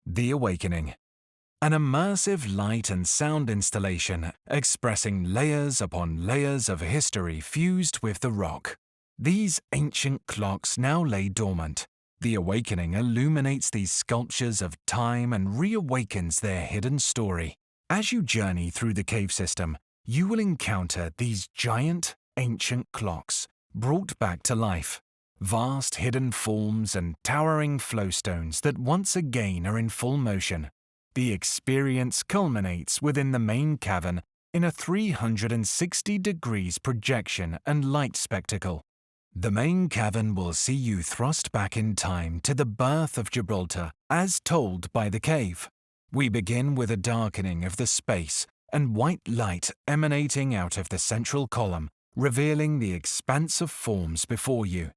The Awakening. An immersive light and sound installation expressing layers upon layers of history fused with the rock. These ancient clocks now lay dormant. The Awakening illuminates these sculptures of time and reawakens their hidden story. As you journey through the cave system, you will encounter these giant, ancient clocks brought back to life. Vast hidden forms and towering flowstones that once again are in full motion. The experience culminates within the main cavern in a 360 degrees projection and light spectacle. The main cavern will see you thrust back in time to the birth of Gibraltar as told by the cave. We begin with a darkening of the space and white light emanating out of the central column, revealing the expanse of forms before you.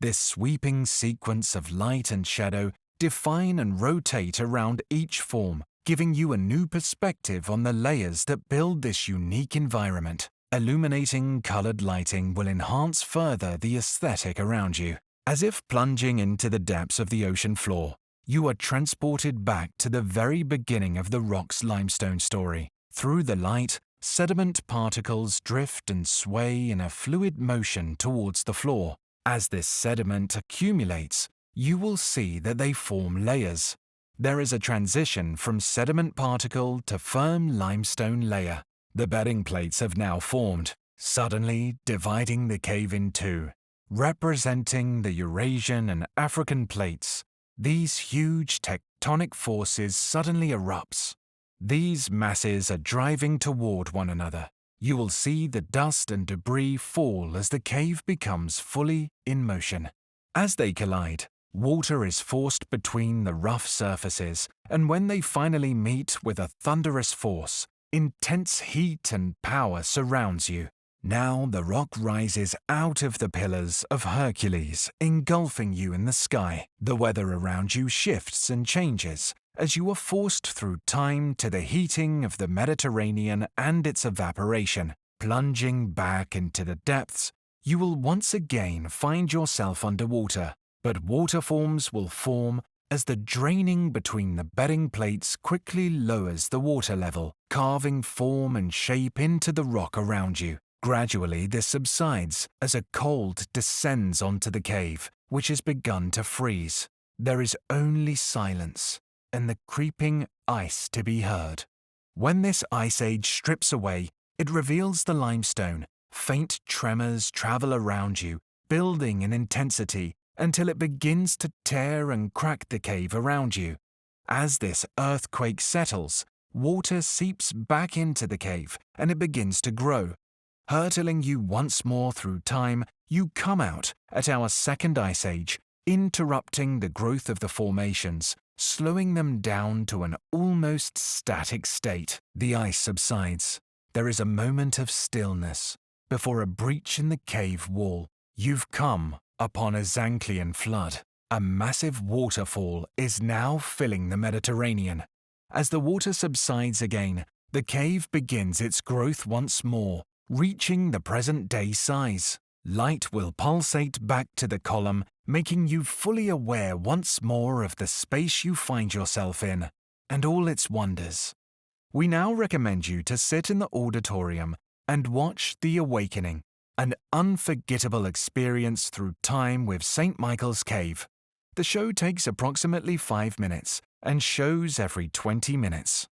This sweeping sequence of light and shadow define and rotate around each form, giving you a new perspective on the layers that build this unique environment. Illuminating colored lighting will enhance further the aesthetic around you. As if plunging into the depths of the ocean floor, you are transported back to the very beginning of the rock's limestone story. Through the light, sediment particles drift and sway in a fluid motion towards the floor. As this sediment accumulates, you will see that they form layers. There is a transition from sediment particle to firm limestone layer. The bedding plates have now formed, suddenly dividing the cave in two, representing the Eurasian and African plates. These huge tectonic forces suddenly erupts. These masses are driving toward one another. You will see the dust and debris fall as the cave becomes fully in motion. As they collide, water is forced between the rough surfaces, and when they finally meet with a thunderous force, intense heat and power surrounds you. Now the rock rises out of the pillars of Hercules, engulfing you in the sky. The weather around you shifts and changes as you are forced through time to the heating of the Mediterranean and its evaporation. Plunging back into the depths, you will once again find yourself underwater, but waterforms will form as the draining between the bedding plates quickly lowers the water level, carving form and shape into the rock around you. Gradually, this subsides as a cold descends onto the cave, which has begun to freeze. There is only silence and the creeping ice to be heard. When this ice age strips away, it reveals the limestone. Faint tremors travel around you, building in intensity until it begins to tear and crack the cave around you. As this earthquake settles, water seeps back into the cave and it begins to grow. Hurtling you once more through time, you come out at our second ice age, interrupting the growth of the formations, slowing them down to an almost static state. The ice subsides. There is a moment of stillness before a breach in the cave wall. You've come upon a Zanclean flood. A massive waterfall is now filling the Mediterranean. As the water subsides again, the cave begins its growth once more, reaching the present-day size. Light will pulsate back to the column, making you fully aware once more of the space you find yourself in, and all its wonders. We now recommend you to sit in the auditorium and watch The Awakening, an unforgettable experience through time with St. Michael's Cave. The show takes approximately 5 minutes and shows every 20 minutes.